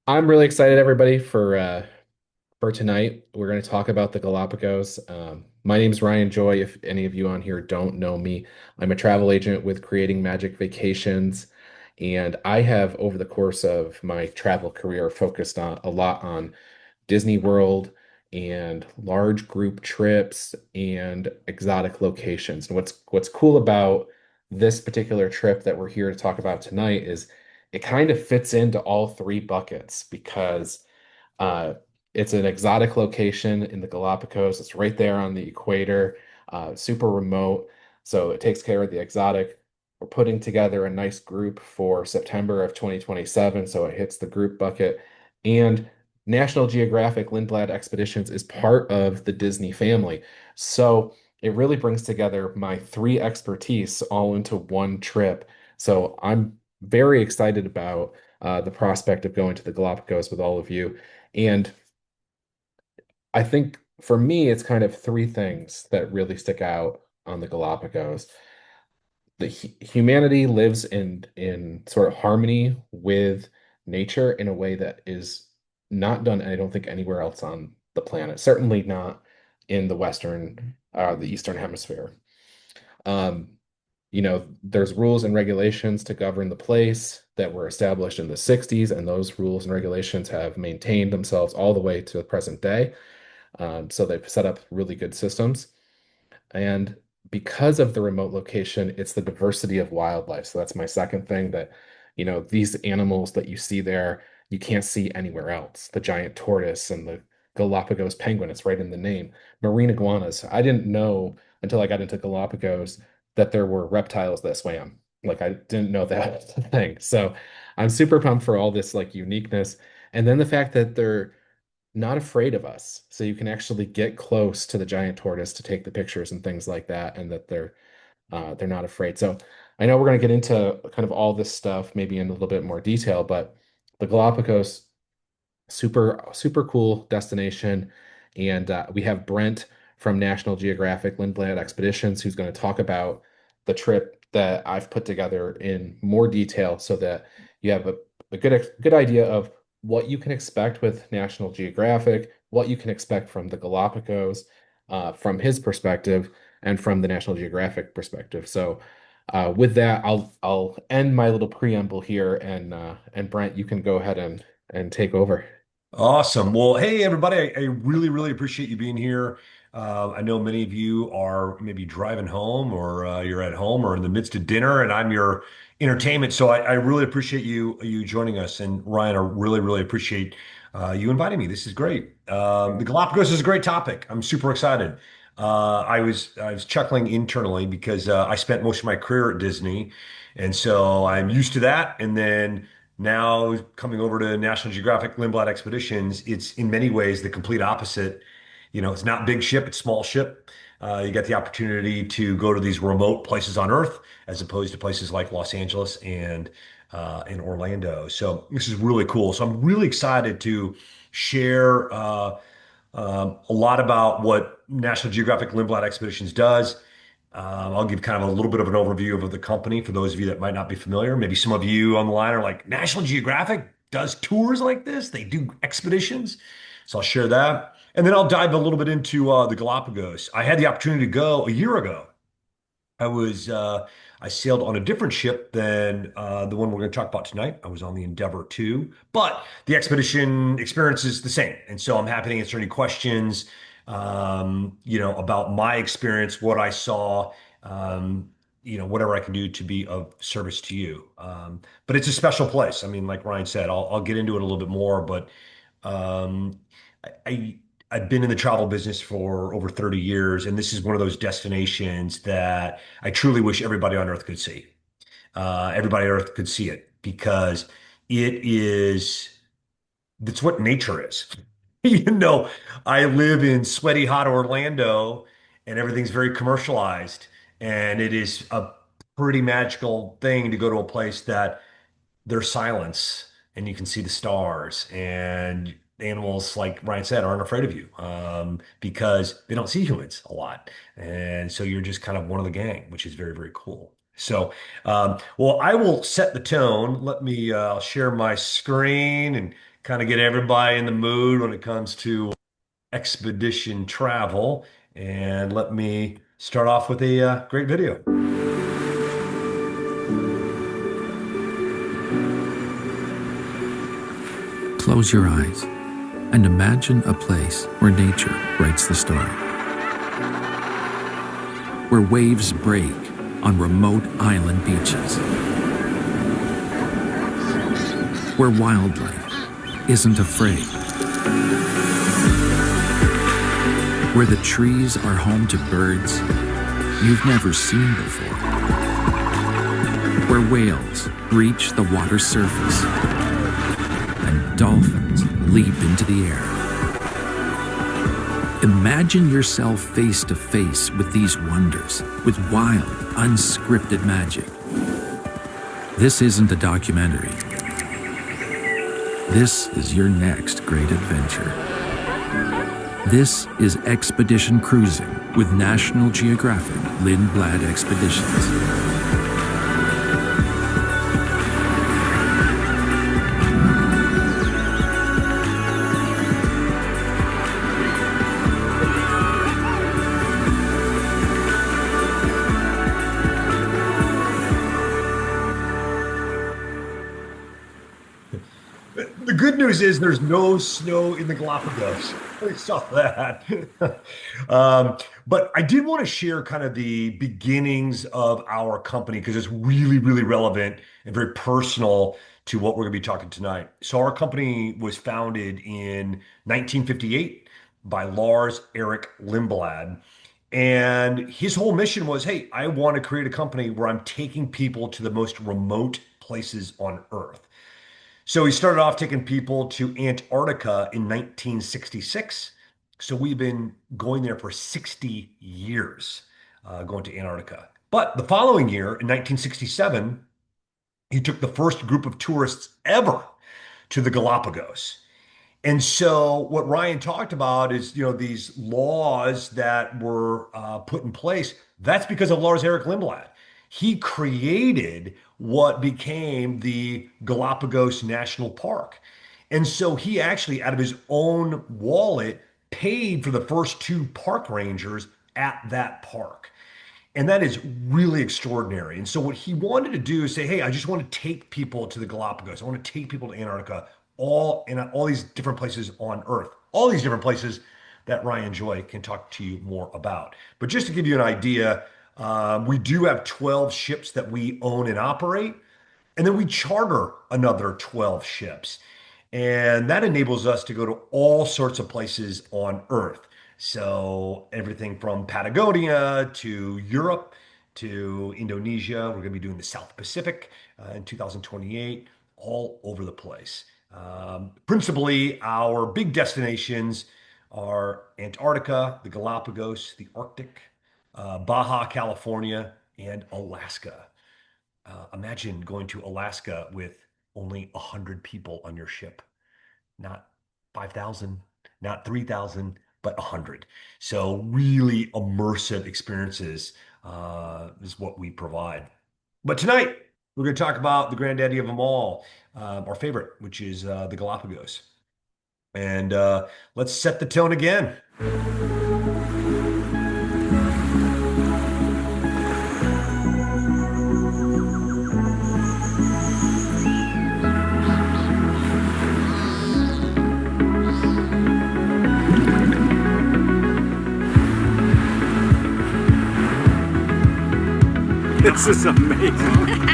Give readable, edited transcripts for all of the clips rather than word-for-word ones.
I'm really excited, everybody, for tonight. We're going to talk about the Galapagos. My name's Ryan Joy. If any of you on here don't know me, I'm a travel agent with Creating Magic Vacations, and I have, over the course of my travel career, focused on a lot on Disney World and large group trips and exotic locations. And what's cool about this particular trip that we're here to talk about tonight is it kind of fits into all three buckets because uh, it's an exotic location in the Galapagos. It's right there on the equator, super remote. So it takes care of the exotic. We're putting together a nice group for September of 2027, so it hits the group bucket. And National Geographic Lindblad Expeditions is part of the Disney family. So it really brings together my three expertise all into one trip. So I'm very excited about the prospect of going to the Galapagos with all of you. And I think for me, it's kind of three things that really stick out on the Galapagos. The humanity lives in sort of harmony with nature in a way that is not done, I don't think, anywhere else on the planet. Certainly not in the the Eastern Hemisphere. Um, there's rules and regulations to govern the place that were established in the 60s, and those rules and regulations have maintained themselves all the way to the present day. So they've set up really good systems. And because of the remote location, it's the diversity of wildlife. So that's my second thing that, these animals that you see there, you can't see anywhere else. The giant tortoise and the Galapagos penguin, it's right in the name. Marine iguanas. I didn't know until I got into Galapagos that there were reptiles that swam. Like I didn't know that was a thing. So I'm super pumped for all this like uniqueness. And then the fact that they're not afraid of us. So you can actually get close to the giant tortoise to take the pictures and things like that, and that they're not afraid. So I know we're going to get into kind of all this stuff maybe in a little bit more detail, but the Galapagos, super cool destination. And we have Brent from National Geographic Lindblad Expeditions who's going to talk about the trip that I've put together in more detail so that you have a good idea of what you can expect with National Geographic, what you can expect from the Galapagos, from his perspective, and from the National Geographic perspective. So with that, I'll end my little preamble here, and Brent, you can go ahead and take over. Awesome. Well, hey, everybody. I really, really appreciate you being here. I know many of you are maybe driving home or you're at home or in the midst of dinner, and I'm your entertainment. So I really appreciate you joining us. And Ryan, I really, really appreciate you inviting me. This is great. The Galapagos is a great topic. I'm super excited. I was chuckling internally because I spent most of my career at Disney, and so I'm used to that. And then now, coming over to National Geographic Lindblad Expeditions, it's in many ways the complete opposite. It's not big ship, it's small ship. You get the opportunity to go to these remote places on Earth as opposed to places like Los Angeles and Orlando. So this is really cool. So I'm really excited to share a lot about what National Geographic Lindblad Expeditions does. I'll give kind of a little bit of an overview of the company for those of you that might not be familiar. Maybe some of you on the line are like, National Geographic does tours like this, they do expeditions. So I'll share that. And then I'll dive a little bit into the Galapagos. I had the opportunity to go a year ago. I was I sailed on a different ship than the one we're going to talk about tonight. I was on the Endeavor 2, but the expedition experience is the same. And so I'm happy to answer any questions, about my experience, what I saw, whatever I can do to be of service to you. But it's a special place. I mean, like Ryan said, I'll get into it a little bit more, but um, I I've been in the travel business for over 30 years, and this is one of those destinations that I truly wish everybody on Earth could see. Everybody on Earth could see it because it is, that's what nature is. You know, I live in sweaty, hot Orlando, and everything's very commercialized, and it is a pretty magical thing to go to a place that there's silence and you can see the stars and animals, like Ryan said, aren't afraid of you because they don't see humans a lot. And so you're just kind of one of the gang, which is very, very cool. So, well, I will set the tone. Let me share my screen and kind of get everybody in the mood when it comes to expedition travel. And let me start off with a great video. Close your eyes and imagine a place where nature writes the story. Where waves break on remote island beaches. Where wildlife isn't afraid. Where the trees are home to birds you've never seen before. Where whales reach the water's surface and dolphins leap into the air. Imagine yourself face to face with these wonders, with wild, unscripted magic. This isn't a documentary. This is your next great adventure. This is Expedition Cruising with National Geographic Lindblad Expeditions. The good news is there's no snow in the Galapagos. I saw that. But I did want to share kind of the beginnings of our company because it's really, really relevant and very personal to what we're going to be talking tonight. So our company was founded in 1958 by Lars Erik Lindblad. And his whole mission was, hey, I want to create a company where I'm taking people to the most remote places on Earth. So he started off taking people to Antarctica in 1966. So we've been going there for 60 years, going to Antarctica. But the following year, in 1967, he took the first group of tourists ever to the Galapagos. And so what Ryan talked about is, these laws that were put in place. That's because of Lars Erik Lindblad. He created what became the Galapagos National Park. And so he actually, out of his own wallet, paid for the first two park rangers at that park. And that is really extraordinary. And so what he wanted to do is say, hey, I just want to take people to the Galapagos. I want to take people to Antarctica, all these different places on Earth, all these different places that Ryan Joy can talk to you more about. But just to give you an idea, we do have 12 ships that we own and operate, and then we charter another 12 ships. And that enables us to go to all sorts of places on Earth. So everything from Patagonia to Europe to Indonesia. We're going to be doing the South Pacific in 2028, all over the place. Principally, our big destinations are Antarctica, the Galapagos, the Arctic, Baja California, and Alaska. Imagine going to Alaska with only 100 people on your ship, not 5,000, not 3,000, but 100. So really immersive experiences is what we provide. But tonight, we're going to talk about the granddaddy of them all, our favorite, which is the Galapagos. And let's set the tone again. This is amazing.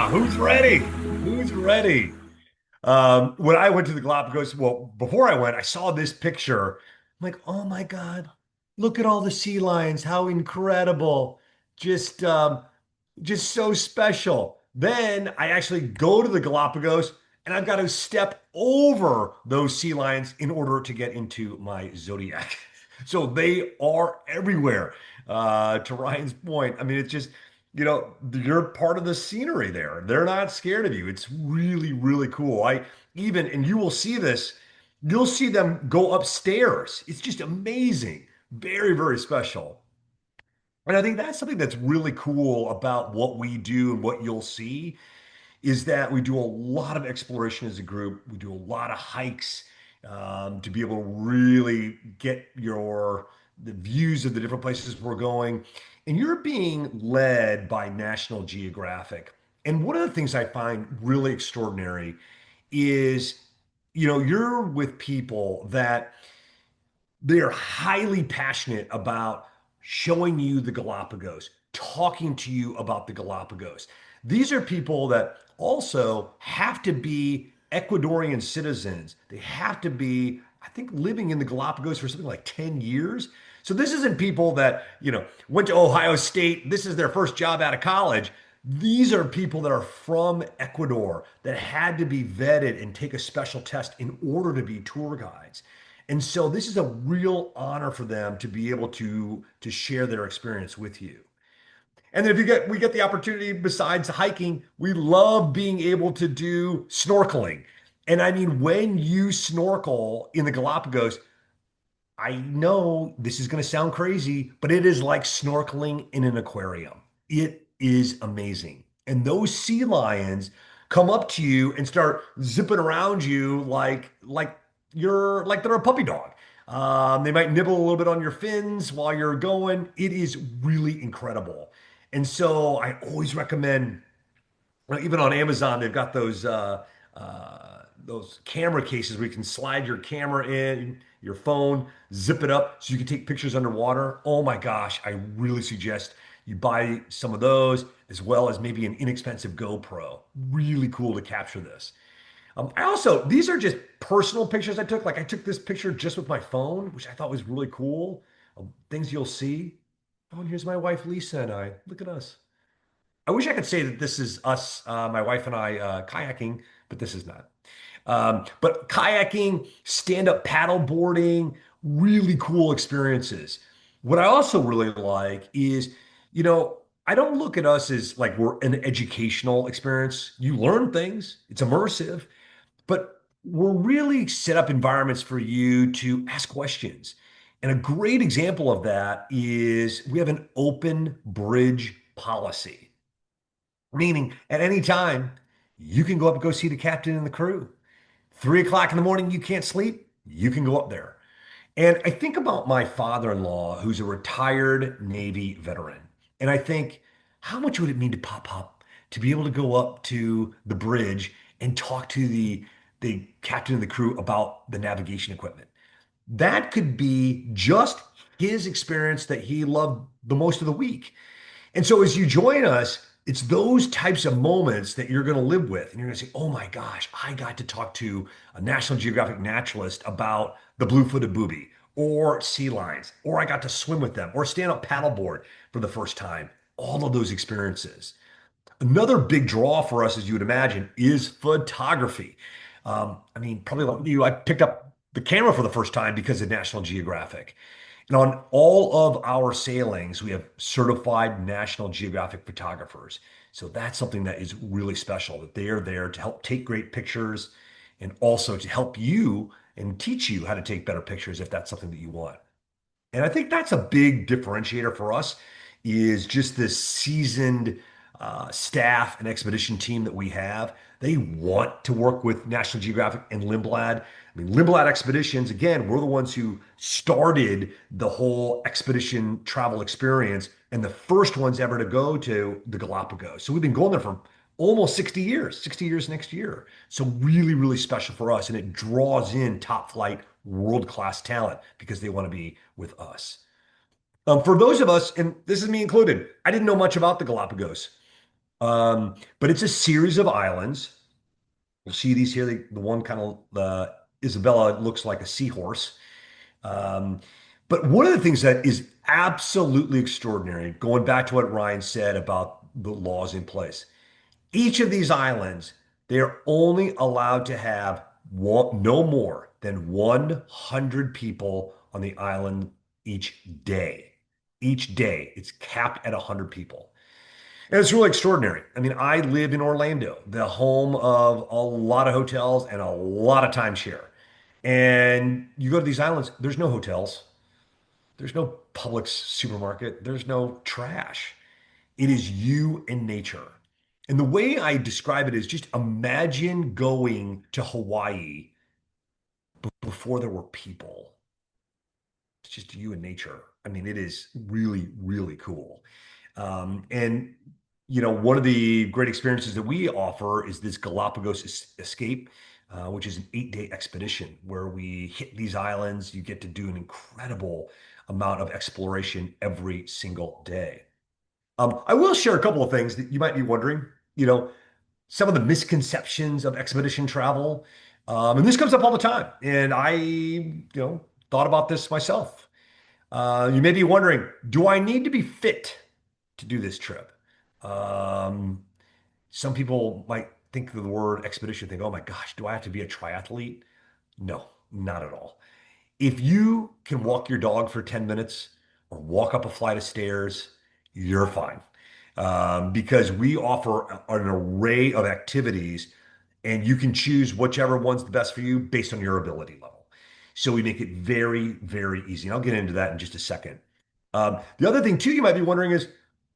Who's ready? Who's ready? When I went to the Galapagos, well, before I went, I saw this picture. I'm like, oh my God, look at all the sea lions. How incredible. Just, um, just so special. Then I actually go to the Galapagos and I've got to step over those sea lions in order to get into my Zodiac. So they are everywhere. To Ryan's point, I mean, it's just, you're part of the scenery there. They're not scared of you. It's really, really cool. And you will see this, you'll see them go upstairs. It's just amazing. Very, very special. And I think that's something that's really cool about what we do and what you'll see is that we do a lot of exploration as a group. We do a lot of hikes to be able to really get the views of the different places we're going. And you're being led by National Geographic. And one of the things I find really extraordinary is, you're with people that they are highly passionate about showing you the Galapagos, talking to you about the Galapagos. These are people that also have to be Ecuadorian citizens. They have to be, I think, living in the Galapagos for something like 10 years. So this isn't people that, went to Ohio State. This is their first job out of college. These are people that are from Ecuador that had to be vetted and take a special test in order to be tour guides. And so this is a real honor for them to be able to share their experience with you. And then we get the opportunity besides hiking, we love being able to do snorkeling. And I mean, when you snorkel in the Galapagos, I know this is going to sound crazy, but it is like snorkeling in an aquarium. It is amazing. And those sea lions come up to you and start zipping around you like they're a puppy dog. They might nibble a little bit on your fins while you're going. It is really incredible. And so I always recommend, even on Amazon, they've got those camera cases where you can slide your camera in, your phone, zip it up so you can take pictures underwater. Oh my gosh, I really suggest you buy some of those as well as maybe an inexpensive GoPro. Really cool to capture this. These are just personal pictures I took. Like I took this picture just with my phone, which I thought was really cool. Things you'll see. Oh, and here's my wife, Lisa, and I. Look at us. I wish I could say that this is us, my wife and I, kayaking, but this is not. But kayaking, stand-up paddle boarding, really cool experiences. What I also really like is, I don't look at us as like we're an educational experience. You learn things, it's immersive, but we're really set up environments for you to ask questions. And a great example of that is we have an open bridge policy, meaning at any time you can go up and go see the captain and the crew. 3 o'clock in the morning, you can't sleep, you can go up there. And I think about my father-in-law, who's a retired Navy veteran. And I think, how much would it mean to pop up to be able to go up to the bridge and talk to the captain and the crew about the navigation equipment? That could be just his experience that he loved the most of the week. And so as you join us, it's those types of moments that you're going to live with. And you're going to say, oh my gosh, I got to talk to a National Geographic naturalist about the Blue Footed Booby or sea lions, or I got to swim with them or stand up paddleboard for the first time. All of those experiences. Another big draw for us, as you would imagine, is photography. I mean, probably like you, I picked up the camera for the first time because of National Geographic. And on all of our sailings, we have certified National Geographic photographers. So that's something that is really special, that they are there to help take great pictures and also to help you and teach you how to take better pictures if that's something that you want. And I think that's a big differentiator for us is just this seasoned staff and expedition team that we have. They want to work with National Geographic and Lindblad. I mean, Lindblad Expeditions, again, we're the ones who started the whole expedition travel experience and the first ones ever to go to the Galapagos. So we've been going there for almost 60 years next year. So really, really special for us. And it draws in top flight, world-class talent because they want to be with us. For those of us, and this is me included, I didn't know much about the Galapagos. But it's a series of islands. You'll see these here. The one kind of Isabella looks like a seahorse. Um, but one of the things that is absolutely extraordinary, going back to what Ryan said about the laws in place, each of these islands, they're only allowed to have no more than 100 people on the island each day. Each day, it's capped at 100 people. And it's really extraordinary. I mean, I live in Orlando, the home of a lot of hotels and a lot of timeshare. And you go to these islands, there's no hotels, there's no Publix supermarket, there's no trash. It is you and nature. And the way I describe it is just imagine going to Hawaii before there were people. It's just you and nature. I mean, it is really, really cool. And one of the great experiences that we offer is this Galapagos Escape, which is an 8-day expedition where we hit these islands. You get to do an incredible amount of exploration every single day. I will share a couple of things that you might be wondering. You know, some of the misconceptions of expedition travel. And this comes up all the time. And I thought about this myself. You may be wondering, do I need to be fit to do this trip? Um, some people might think of the word expedition, think, oh my gosh, do I have to be a triathlete? No, not at all. If you can walk your dog for 10 minutes or walk up a flight of stairs, you're fine. Because we offer an array of activities and you can choose whichever one's the best for you based on your ability level. So we make it very, very easy. And I'll get into that in just a second. The other thing, too, you might be wondering is,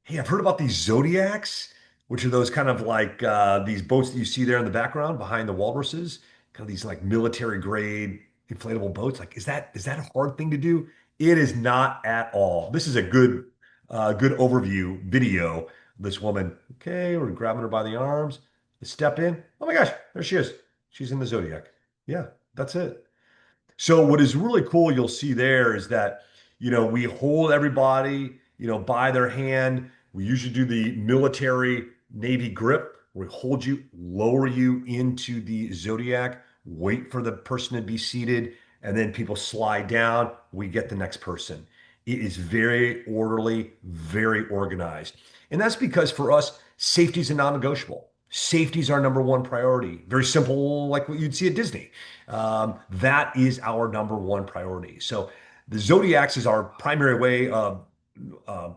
hey, I've heard about these Zodiacs, which are those kind of like these boats that you see there in the background behind the walruses, kind of these like military grade inflatable boats. Like, is that a hard thing to do? It is not at all. This is a good overview video. This woman, okay, we're grabbing her by the arms. Step in. Oh my gosh, there she is. She's in the Zodiac. Yeah, that's it. So what is really cool you'll see there is that, we hold everybody, by their hand. We usually do the military Navy grip. We hold you, lower you into the Zodiac, wait for the person to be seated, and then people slide down. We get the next person. It is very orderly, very organized. And that's because for us, safety is a non-negotiable. Safety is our number one priority. Very simple, like what you'd see at Disney. That is our number one priority. So the Zodiacs is our primary way of uh,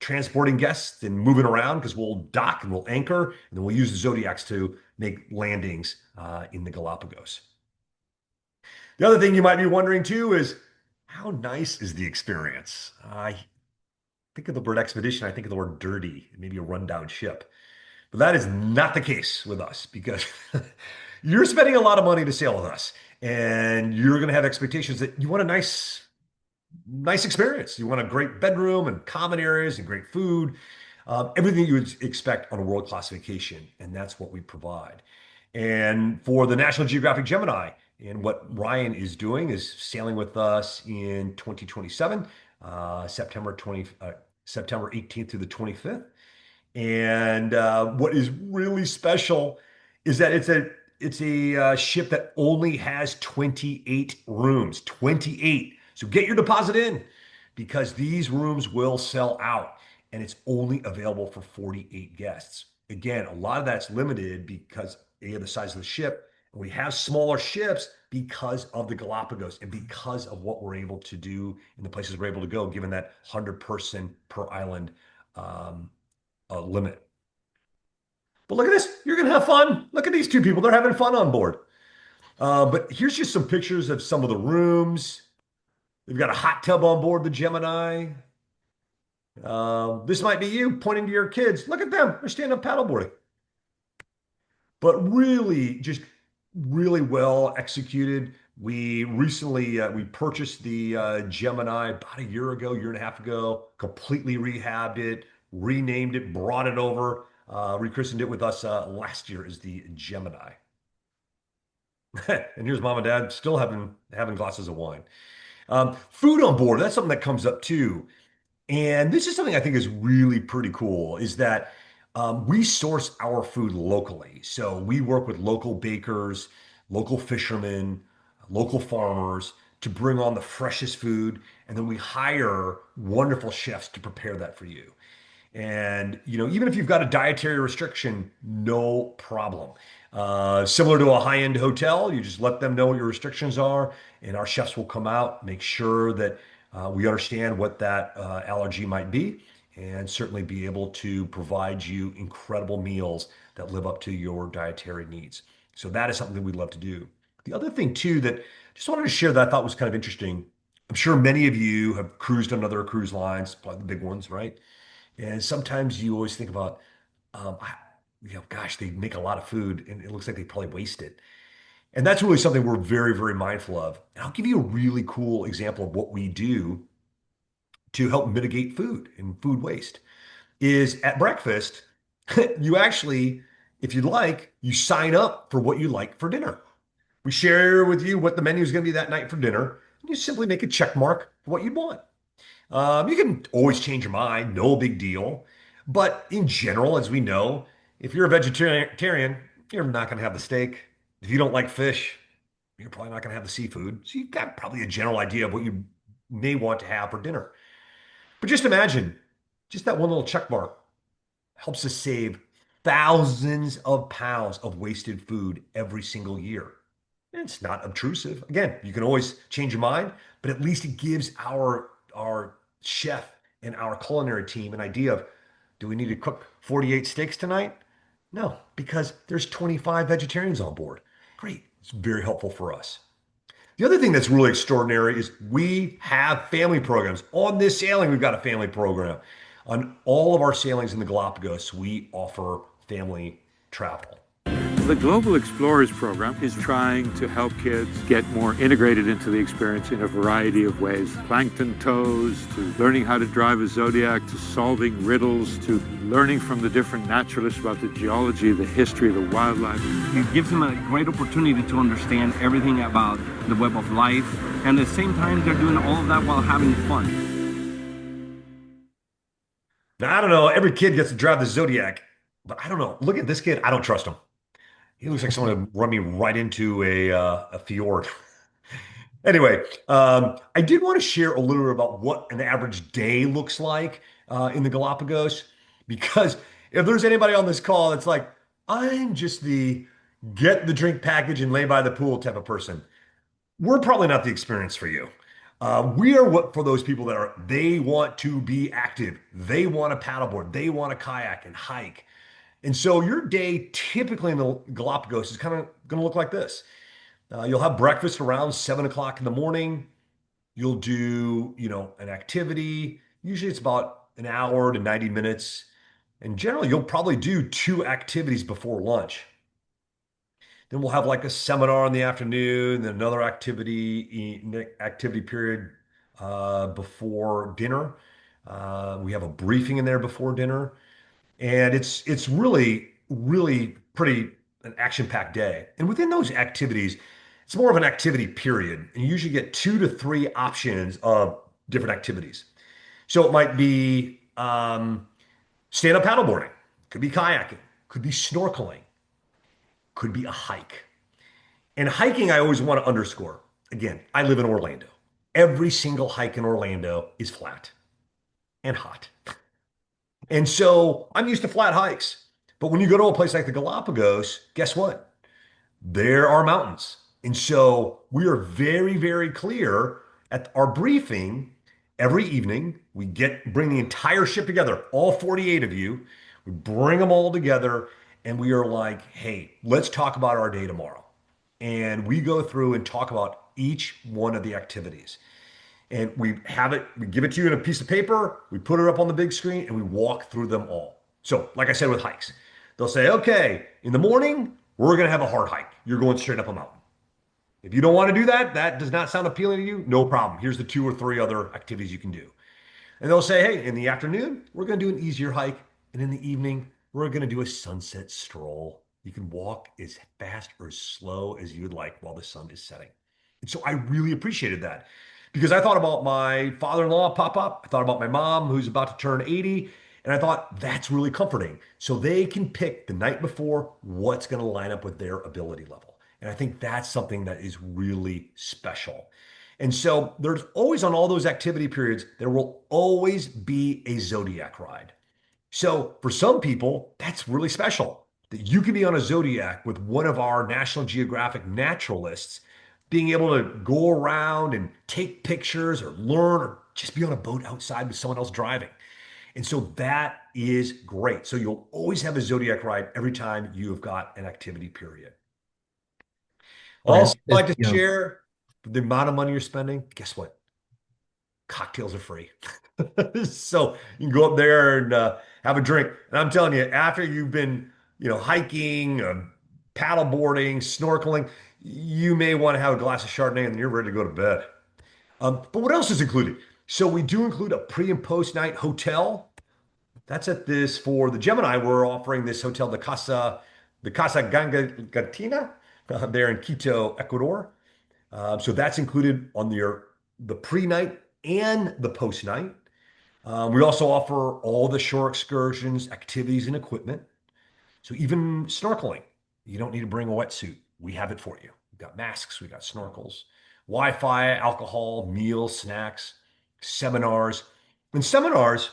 transporting guests and moving around because we'll dock and we'll anchor, and then we'll use the Zodiacs to make landings in the Galapagos. The other thing you might be wondering too is how nice is the experience? I think of the word expedition, I think of the word dirty, maybe a rundown ship. But that is not the case with us because you're spending a lot of money to sail with us, and you're going to have expectations that you want a nice experience. You want a great bedroom and common areas and great food, everything you would expect on a world-class vacation, and that's what we provide. And for the National Geographic Gemini, and what Ryan is doing is sailing with us in 2027, September 18th through the 25th. And what is really special is that it's a ship that only has 28 rooms. 28. So get your deposit in because these rooms will sell out and it's only available for 48 guests. Again, a lot of that's limited because of the size of the ship. And we have smaller ships because of the Galapagos and because of what we're able to do in the places we're able to go, given that 100-person per island limit. But look at this. You're going to have fun. Look at these two people. They're having fun on board. But here's just some pictures of some of the rooms. They've got a hot tub on board the Gemini. This might be you pointing to your kids. Look at them. They're standing up paddleboarding. But really, just really well executed. We recently we purchased the Gemini about a year ago, year and a half ago, completely rehabbed it, renamed it, brought it over, rechristened it with us last year as the Gemini. And here's mom and dad still having glasses of wine. Food on board, that's something that comes up too. And this is something I think is really pretty cool is that We source our food locally. So we work with local bakers, local fishermen, local farmers to bring on the freshest food. And then we hire wonderful chefs to prepare that for you. And even if you've got a dietary restriction, no problem. Similar to a high-end hotel, you just let them know what your restrictions are, and our chefs will come out, make sure that we understand what that allergy might be, and certainly be able to provide you incredible meals that live up to your dietary needs. So that is something that we'd love to do. The other thing too that just wanted to share that I thought was kind of interesting. I'm sure many of you have cruised on other cruise lines, probably the big ones, right? And sometimes you always think about, um, I- gosh, they make a lot of food and it looks like they probably waste it. And that's really something we're very, very mindful of. And I'll give you a really cool example of what we do to help mitigate food and food waste is at breakfast, you actually, if you'd like, you sign up for what you like for dinner. We share with you what the menu is going to be that night for dinner. And you simply make a check mark for what you'd want. You can always change your mind, no big deal. But in general, as we know, if you're a vegetarian, you're not going to have the steak. If you don't like fish, you're probably not going to have the seafood. So you've got probably a general idea of what you may want to have for dinner. But just imagine, just that one little check mark helps us save thousands of pounds of wasted food every single year. And it's not obtrusive. Again, you can always change your mind, but at least it gives our chef and our culinary team an idea of, do we need to cook 48 steaks tonight? No, because there's 25 vegetarians on board. Great. It's very helpful for us. The other thing that's really extraordinary is we have family programs. On this sailing, we've got a family program. On all of our sailings in the Galapagos, we offer family travel. The Global Explorers program is trying to help kids get more integrated into the experience in a variety of ways. Plankton toes, to learning how to drive a Zodiac, to solving riddles, to learning from the different naturalists about the geology, the history, the wildlife. It gives them a great opportunity to understand everything about the web of life, and at the same time, they're doing all of that while having fun. Now, I don't know, every kid gets to drive the Zodiac, but I don't know. Look at this kid. I don't trust him. He looks like someone would run me right into a fjord. Anyway, I did want to share a little bit about what an average day looks like in the Galapagos, because if there's anybody on this call that's like, I'm just the get the drink package and lay by the pool type of person, we're probably not the experience for you. We are what for those people that they want to be active, they want to paddleboard, they want to kayak and hike. And so your day typically in the Galapagos is kind of going to look like this. You'll have breakfast around 7 o'clock in the morning. You'll do, an activity. Usually it's about an hour to 90 minutes. And generally you'll probably do two activities before lunch. Then we'll have like a seminar in the afternoon, then another activity period before dinner. We have a briefing in there before dinner. And it's really, really pretty an action-packed day. And within those activities, it's more of an activity period. And you usually get 2 to 3 options of different activities. So it might be stand-up paddleboarding, could be kayaking, could be snorkeling, could be a hike. And hiking, I always want to underscore. Again, I live in Orlando. Every single hike in Orlando is flat and hot. And so I'm used to flat hikes. But when you go to a place like the Galapagos, guess what? There are mountains. And so we are very, very clear at our briefing every evening. We bring the entire ship together, all 48 of you. We bring them all together and we are like, hey, let's talk about our day tomorrow. And we go through and talk about each one of the activities. And we give it to you in a piece of paper, we put it up on the big screen, and we walk through them all. So, like I said with hikes, they'll say, okay, in the morning, we're going to have a hard hike. You're going straight up a mountain. If you don't want to do that, that does not sound appealing to you, no problem. Here's the 2 or 3 other activities you can do. And they'll say, hey, in the afternoon, we're going to do an easier hike. And in the evening, we're going to do a sunset stroll. You can walk as fast or as slow as you would like while the sun is setting. And so I really appreciated that. Because I thought about my father-in-law, Pop-Up. I thought about my mom, who's about to turn 80. And I thought that's really comforting. So they can pick the night before what's going to line up with their ability level. And I think that's something that is really special. And so there's always, on all those activity periods, there will always be a Zodiac ride. So for some people, that's really special that you can be on a Zodiac with one of our National Geographic naturalists, being able to go around and take pictures or learn or just be on a boat outside with someone else driving. And so that is great. So you'll always have a Zodiac ride every time you have got an activity period. Right. Also, I'd like to share the amount of money you're spending. Guess what? Cocktails are free. So you can go up there and have a drink. And I'm telling you, after you've been, hiking, paddle boarding, snorkeling, you may want to have a glass of Chardonnay and then you're ready to go to bed. But what else is included? So we do include a pre and post night hotel. That's at this for the Gemini. We're offering this hotel, the Casa Gangatina, there in Quito, Ecuador. So that's included on the pre-night and the post-night. We also offer all the shore excursions, activities, and equipment. So even snorkeling, you don't need to bring a wetsuit. We have it for you. We've got masks, we've got snorkels, Wi-Fi, alcohol, meals, snacks, seminars. And seminars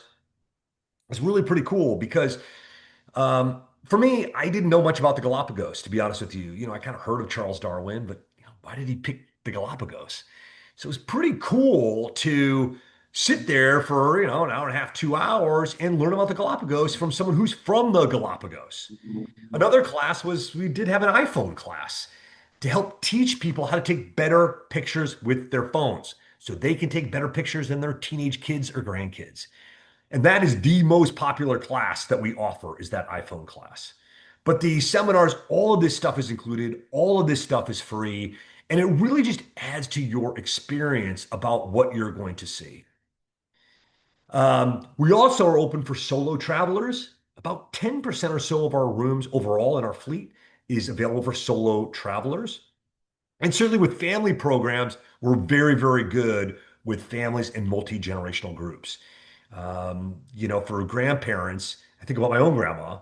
is really pretty cool because for me, I didn't know much about the Galapagos, to be honest with you. I kind of heard of Charles Darwin, but why did he pick the Galapagos? So it was pretty cool to sit there for, an hour and a half, 2 hours and learn about the Galapagos from someone who's from the Galapagos. Another class we did have an iPhone class to help teach people how to take better pictures with their phones so they can take better pictures than their teenage kids or grandkids. And that is the most popular class that we offer, is that iPhone class. But the seminars, all of this stuff is included. All of this stuff is free. And it really just adds to your experience about what you're going to see. We also are open for solo travelers. About 10% or so of our rooms overall in our fleet is available for solo travelers. And certainly with family programs, we're very, very good with families and multi-generational groups. For grandparents, I think about my own grandma.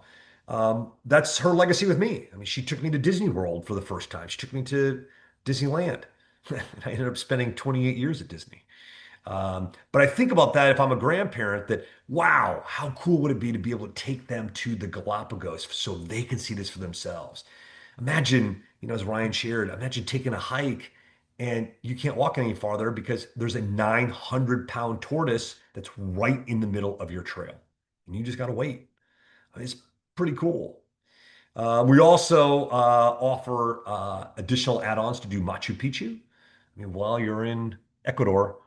That's her legacy with me. I mean, she took me to Disney World for the first time. She took me to Disneyland. I ended up spending 28 years at Disney. But I think about that if I'm a grandparent, that, wow, how cool would it be to be able to take them to the Galapagos so they can see this for themselves? Imagine, as Ryan shared, imagine taking a hike and you can't walk any farther because there's a 900-pound tortoise that's right in the middle of your trail. And you just got to wait. It's pretty cool. We also offer additional add-ons to do Machu Picchu. I mean, while you're in Ecuador,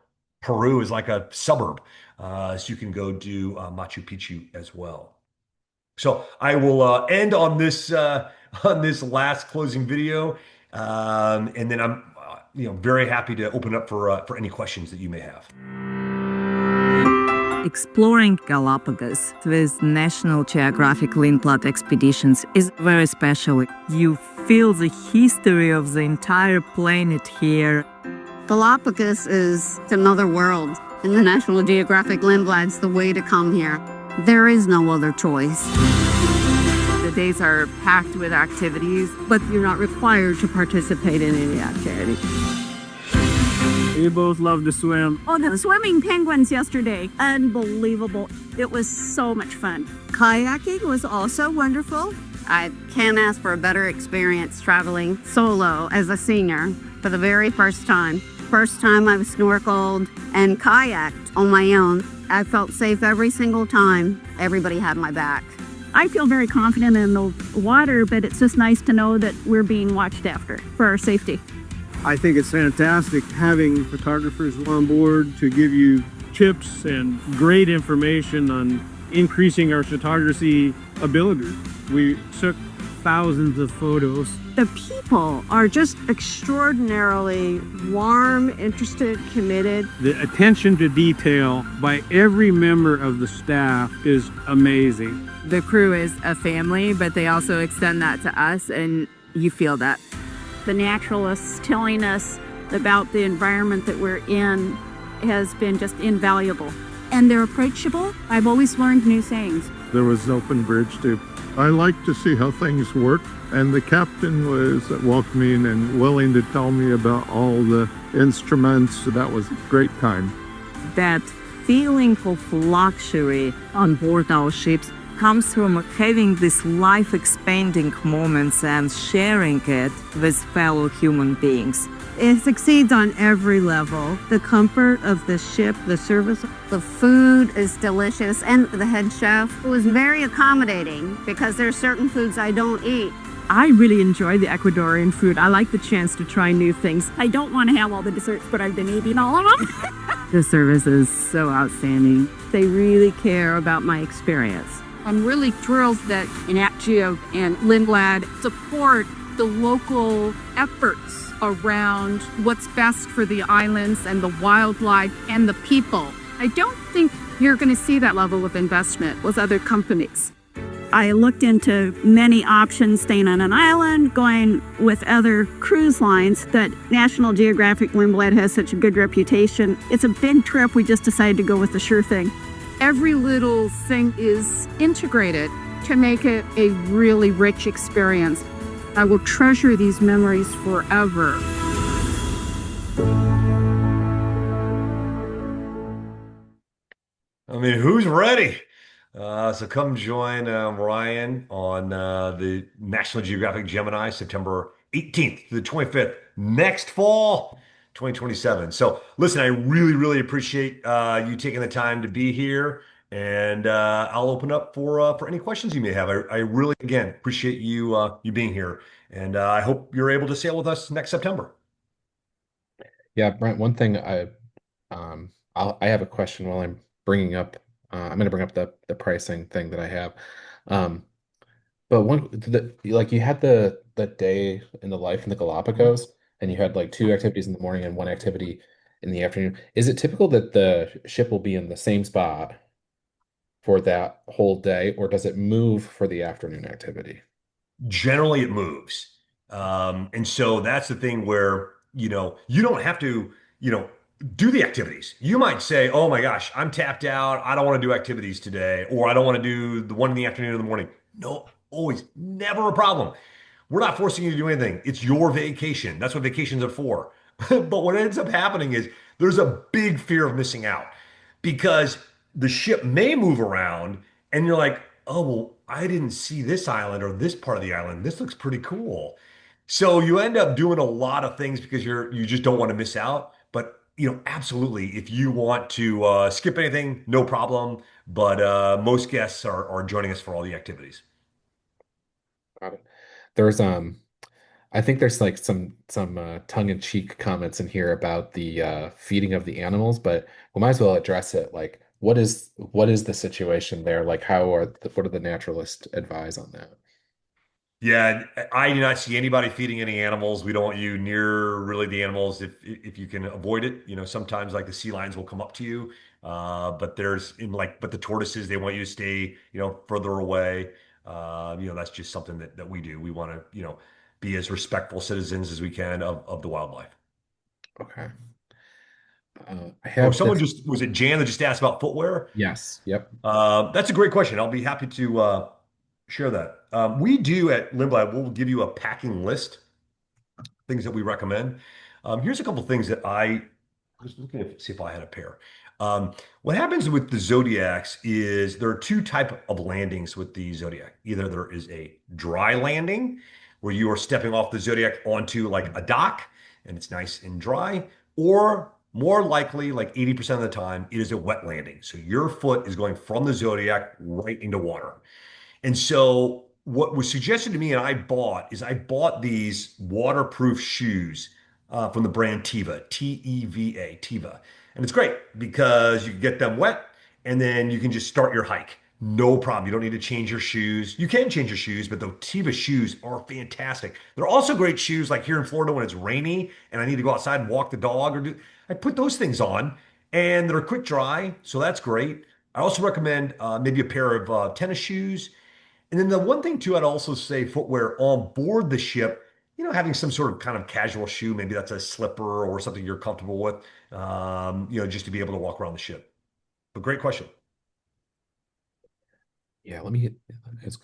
Peru is like a suburb. So you can go do Machu Picchu as well. So I will end on this last closing video. And then I'm very happy to open up for any questions that you may have. Exploring Galapagos with National Geographic Lindblad expeditions is very special. You feel the history of the entire planet here. Galapagos is another world, and the National Geographic Lindblad's the way to come here. There is no other choice. The days are packed with activities, But you're not required to participate in any activity. We both love to swim. Oh, the swimming penguins yesterday. Unbelievable. It was so much fun. Kayaking was also wonderful. I can't ask for a better experience traveling solo as a senior for the very first time. First time I've snorkeled and kayaked on my own. I felt safe every single time. Everybody had my back. I feel very confident in the water, but it's just nice to know that we're being watched after for our safety. I think it's fantastic having photographers on board to give you tips and great information on increasing our photography ability. We took thousands of photos. The people are just extraordinarily warm, interested, committed. The attention to detail by every member of the staff is amazing. the crew is a family, but they also extend that to us, and you feel that. The naturalists telling us about the environment that we're in has been just invaluable. and they're approachable. I've always learned new things. There was open bridge too. I like to see how things work, and the captain was welcoming and willing to tell me about all the instruments. That was a great time. That feeling of luxury on board our ships comes from having these life-expanding moments and sharing it with fellow human beings. It succeeds on every level. The comfort of the ship, the service, the food is delicious, and the head chef was very accommodating because there are certain foods I don't eat. I really enjoy the Ecuadorian food. I like the chance to try new things. I don't want to have all the desserts, but I've been eating all of them. The service is so outstanding. They really care about my experience. I'm really thrilled that Geo and Lindblad support the local efforts around what's best for the islands and the wildlife and the people. I don't think you're going to see that level of investment with other companies. I looked into many options, staying on an island, going with other cruise lines, that National Geographic Lindblad has such a good reputation. It's a big trip. We just decided to go with the sure thing. Every little thing is integrated to make it a really rich experience. I will treasure these memories forever. I mean, who's ready? So come join Ryan on the National Geographic Gemini, September 18th to the 25th, next fall, 2027. So listen, I really, really appreciate you taking the time to be here, and I'll open up for any questions you may have. I really, again, appreciate you being here, and I hope you're able to sail with us next September. Yeah, Brent, one thing I have a question while I'm going to bring up the pricing thing that I have. Um, but like you had the day in the life in the Galapagos, and you had like two activities in the morning and one activity in the afternoon. Is it typical that the ship will be in the same spot for that whole day, or does it move for the afternoon activity? Generally it moves. And so that's the thing where, you don't have to, do the activities. You might say, oh my gosh, I'm tapped out. I don't want to do activities today, or I don't want to do the one in the afternoon or the morning. No, always, never a problem. We're not forcing you to do anything. It's your vacation. That's what vacations are for. But what ends up happening is there's a big fear of missing out because the ship may move around and you're like, oh, well, I didn't see this island or this part of the island. This looks pretty cool. So you end up doing a lot of things because you just don't want to miss out. But absolutely, if you want to skip anything, no problem. But most guests are joining us for all the activities. Got it. There's I think there's like some tongue-in-cheek comments in here about the feeding of the animals, but we might as well address it. Like, what is the situation there? Like, what do the naturalists advise on that? Yeah, I do not see anybody feeding any animals. We don't want you near really the animals if you can avoid it. Sometimes like the sea lions will come up to you, but the tortoises they want you to stay further away. That's just something that we do. We want to be as respectful citizens as we can of the wildlife. Okay. I Oh, have someone this. just was it Jan that just asked about footwear? Yes. Yep. That's a great question. I'll be happy to share that. We do at Lindblad, we'll give you a packing list, things that we recommend. Here's a couple things that I was looking to see if I had a pair. What happens with the Zodiacs is there are two type of landings with the Zodiac. Either there is a dry landing where you are stepping off the Zodiac onto like a dock and it's nice and dry, or more likely, like 80% of the time, it is a wet landing. So your foot is going from the Zodiac right into water. And so what was suggested to me and I bought these waterproof shoes from the brand Teva, Teva, Teva. And it's great because you can get them wet and then you can just start your hike. No problem. You don't need to change your shoes. You can change your shoes, but the Teva shoes are fantastic. They're also great shoes like here in Florida when it's rainy and I need to go outside and walk the dog I put those things on and they're quick dry. So that's great. I also recommend maybe a pair of tennis shoes. And then the one thing too, I'd also say footwear on board the ship, having some sort of kind of casual shoe, maybe that's a slipper or something you're comfortable with, just to be able to walk around the ship. But great question. Yeah, it's,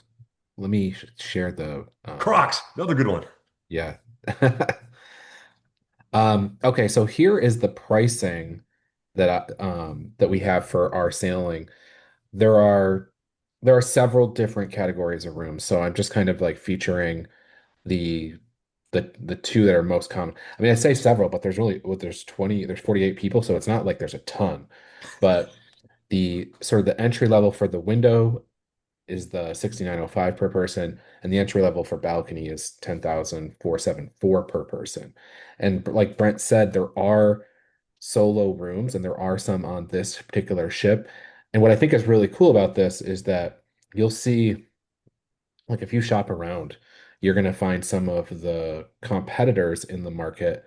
let me share the Crocs, another good one. yeah. Okay, so here is the pricing that we have for our sailing. There are there are several different categories of rooms, so I'm just kind of like featuring the the two that are most common. I mean, I say several, but there's 48 people, so it's not like there's a ton. But the sort of the entry level for the window is the 6,905 per person, and the entry level for balcony is 10,474 per person. And like Brent said, there are solo rooms and there are some on this particular ship. And what I think is really cool about this is that you'll see, like, if you shop around, you're going to find some of the competitors in the market.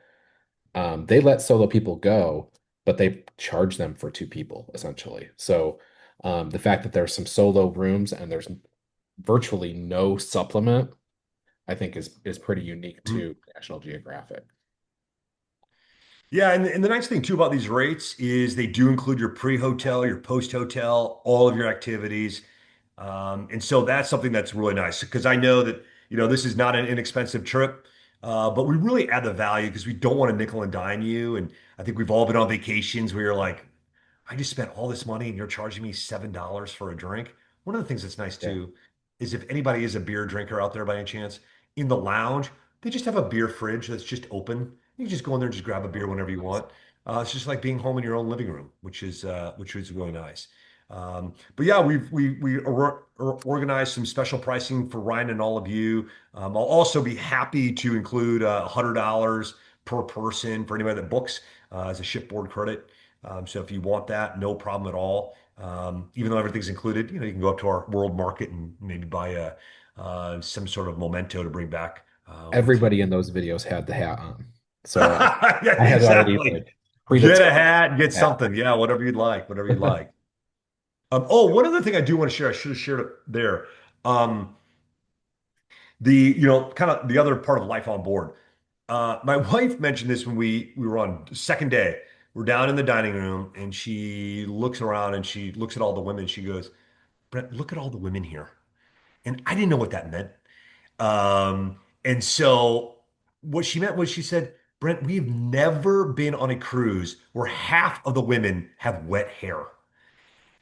They let solo people go, but they charge them for two people essentially. So the fact that there's some solo rooms and there's virtually no supplement, I think is pretty unique Mhm. to National Geographic. Yeah, and the nice thing too about these rates is they do include your pre-hotel, your post-hotel, all of your activities. And so that's something that's really nice because I know that, this is not an inexpensive trip, but we really add the value because we don't want to nickel and dime you. And I think we've all been on vacations where you're like, I just spent all this money and you're charging me $7 for a drink. One of the things that's nice Yeah. too is if anybody is a beer drinker out there by any chance, in the lounge, they just have a beer fridge that's just open. You can just go in there and just grab a beer whenever you want. It's just like being home in your own living room, which is really nice. But yeah, we organized some special pricing for Ryan and all of you. I'll also be happy to include $100 per person for anybody that books as a shipboard credit. So if you want that, no problem at all. Even though everything's included, you can go up to our world market and maybe buy some sort of memento to bring back with you. Everybody in those videos had the hat on. So Yeah, I had already exactly. like Get a predetermined hat, get hat. something. Yeah, whatever you'd like, whatever you'd like. One other thing I do want to share, I should have shared it there. Um, kind of the other part of life on board. My wife mentioned this when we were on second day. We're down in the dining room and she looks around and she looks at all the women. She goes, Brent, look at all the women here. And I didn't know what that meant. And so what she meant was she said, Brent, we've never been on a cruise where half of the women have wet hair.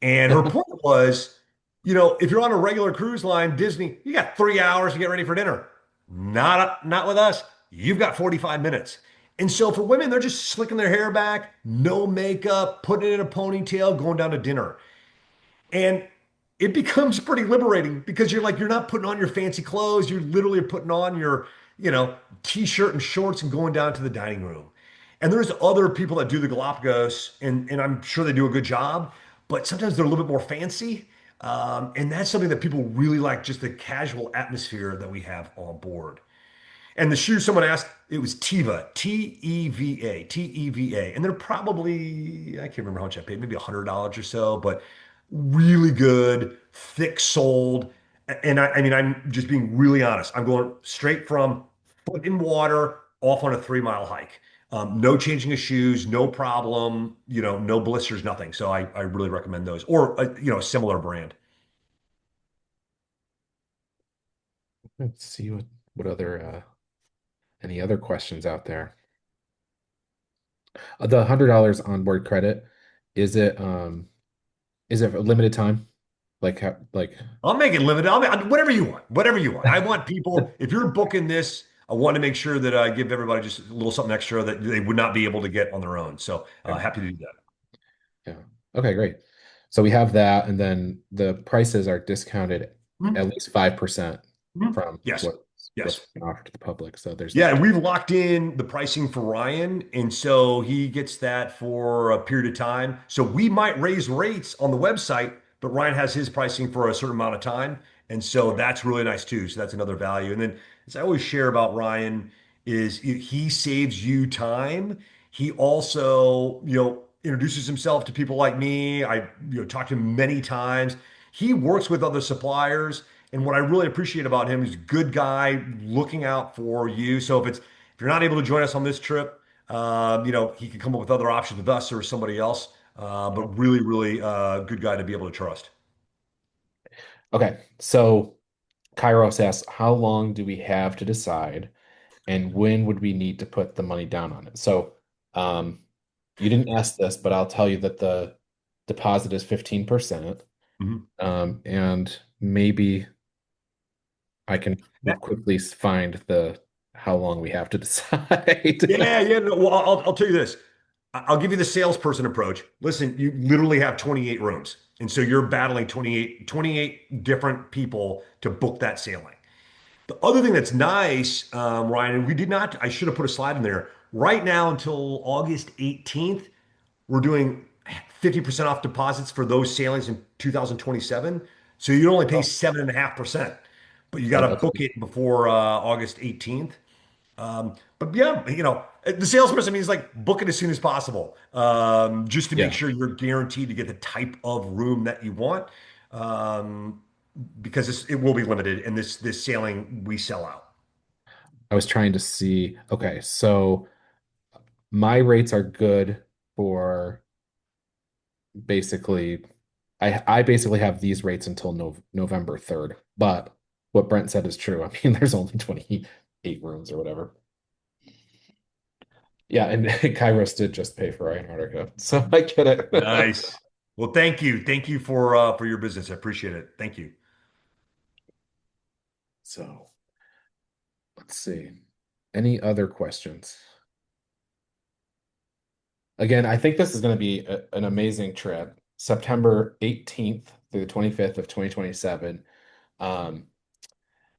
And her point was, if you're on a regular cruise line, Disney, you got 3 hours to get ready for dinner. Not with us. You've got 45 minutes. And so for women, they're just slicking their hair back, no makeup, putting it in a ponytail, going down to dinner. And it becomes pretty liberating because you're not putting on your fancy clothes. You literally are putting on your, t-shirt and shorts and going down to the dining room. And there's other people that do the Galapagos, and I'm sure they do a good job, but sometimes they're a little bit more fancy. And that's something that people really like, just the casual atmosphere that we have on board. And the shoes, someone asked, it was Teva, Teva, Teva. And they're probably, I can't remember how much I paid, maybe $100 or so, but really good, thick soled. And I mean, I'm just being really honest. I'm going straight from foot in water off on a 3 mile hike. No changing of shoes, no problem, no blisters, nothing. So I really recommend those or, a similar brand. Let's see what other any other questions out there. The $100 onboard credit, is it a limited time? Like I'll make it limited. Whatever you want, whatever you want. I want people, if you're booking this, I want to make sure that I give everybody just a little something extra that they would not be able to get on their own. So happy to do that. Yeah. Okay, great. So we have that, and then the prices are discounted Mhm. at least 5% Mhm. from Yes. what's Yes. been offered to the public. So there's Yeah, that. and we've locked in the pricing for Ryan, and so he gets that for a period of time. So we might raise rates on the website, but Ryan has his pricing for a certain amount of time, and so that's really nice too. So that's another value. And then, as I always share about Ryan, is he saves you time. He also, introduces himself to people like me. I, talked to him many times. He works with other suppliers. And what I really appreciate about him is a good guy looking out for you. So if you're not able to join us on this trip, he can come up with other options with us or somebody else. but really, really good guy to be able to trust. Okay, so Kairos asks, how long do we have to decide, and when would we need to put the money down on it? So, um, you didn't ask this, but I'll tell you that the deposit is 15%. Mhm. And maybe I can quickly find the how long we have to decide. Yeah, yeah. No, well, I'll tell you this. I'll give you the salesperson approach. Listen, you literally have 28 rooms. And so you're battling 28 different people to book that sailing. The other thing that's nice, Ryan, and we did not, I should have put a slide in there. Right now until August 18th, we're doing 50% off deposits for those sailings in 2027. So you'd only pay Oh, 7.5%, but you got oh, to that's book it before August 18th. But yeah, the salesperson means like book it as soon as possible, just to make yeah. sure you're guaranteed to get the type of room that you want, because it will be limited, and this sailing we sell out. I was trying to see. Okay, so my rates are good for basically I basically have these rates until November 3rd. But what Brent said is true. I mean, there's only 28 rooms or whatever. Yeah, and Kairos did just pay for Antarctica, so I get it. Nice. Well, thank you for your business. I appreciate it. Thank you. So let's see. Any other questions? Again, I think this is going to be an amazing trip. September 18th through the 25th of 2027. Um,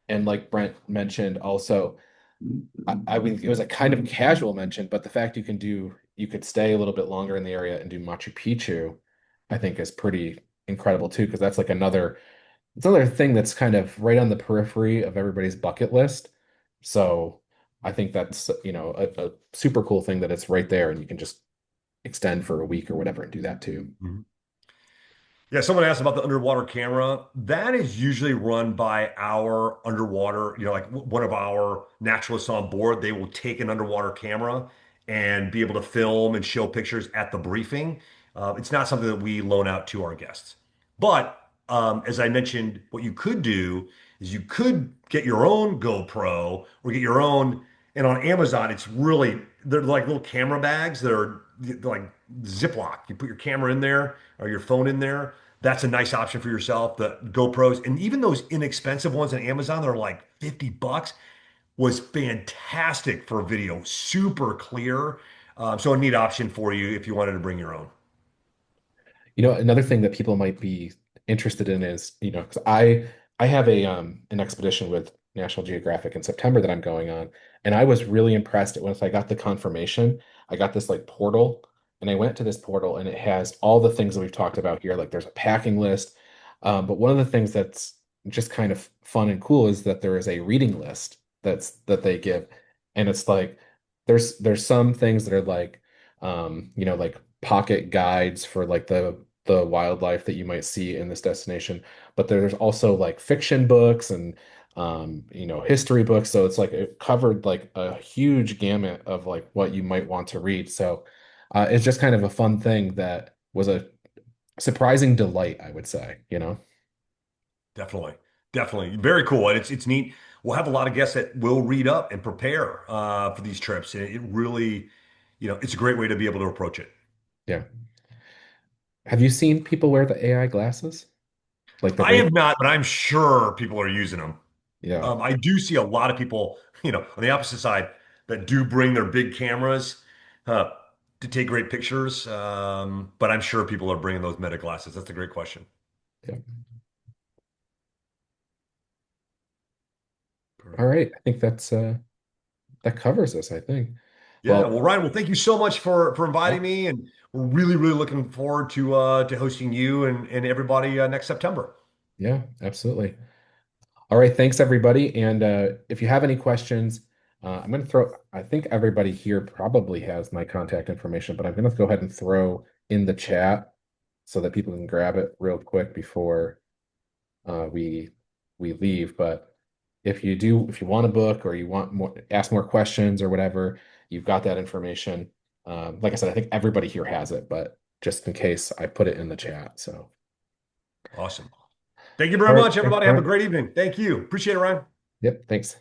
and like Brent mentioned, also, I mean, it was a kind of casual mention, but the fact you could stay a little bit longer in the area and do Machu Picchu, I think is pretty incredible too, because that's like it's another thing that's kind of right on the periphery of everybody's bucket list. So I think that's, a super cool thing that it's right there and you can just extend for a week or whatever and do that too. Mhm. Yeah, someone asked about the underwater camera. That is usually run by our underwater, like one of our naturalists on board. They will take an underwater camera and be able to film and show pictures at the briefing. It's not something that we loan out to our guests. But as I mentioned, what you could do is you could get your own GoPro or get your own. And on Amazon, they're like little camera bags that are like Ziploc. You put your camera in there or your phone in there. That's a nice option for yourself. The GoPros and even those inexpensive ones on Amazon, they're like $50, was fantastic for video, super clear. So a neat option for you if you wanted to bring your own. Another thing that people might be interested in is, 'cause I have an expedition with National Geographic in September that I'm going on, and I was really impressed once I got the confirmation. I got this like portal, and I went to this portal, and it has all the things that we've talked about here. Like there's a packing list, but one of the things that's just kind of fun and cool is that there is a reading list that they give, and it's like there's some things that are like, like pocket guides for like the wildlife that you might see in this destination. But there's also like fiction books and history books. So it's like it covered like a huge gamut of like what you might want to read. So it's just kind of a fun thing that was a surprising delight, I would say. Definitely, definitely, very cool, and it's neat. We'll have a lot of guests that will read up and prepare for these trips, and it really, it's a great way to be able to approach it. Yeah. Have you seen people wear the AI glasses? Like the I Ray? have not, but I'm sure people are using them. Yeah. I do see a lot of people, on the opposite side that do bring their big cameras uh, to take great pictures. But I'm sure people are bringing those meta glasses. That's a great question. Yeah. All Perfect. right. I think that covers us, I think. Yeah. Well, Well, Ryan, well, thank you so much for yeah, inviting me, and we're really, really looking forward to hosting you and everybody next September. yeah, absolutely. All right, thanks everybody. And if you have any questions, I'm going to I think everybody here probably has my contact information, but I'm going to go ahead and throw in the chat so that people can grab it real quick before we leave. But if you want a book or you want ask more questions or whatever, you've got that information. Like I said, I think everybody here has it, but just in case I put it in the chat. So awesome. Thank you very all right, much, thanks, everybody. Have a Ryan. great evening. Thank you. Appreciate it, Ryan. Yep, thanks.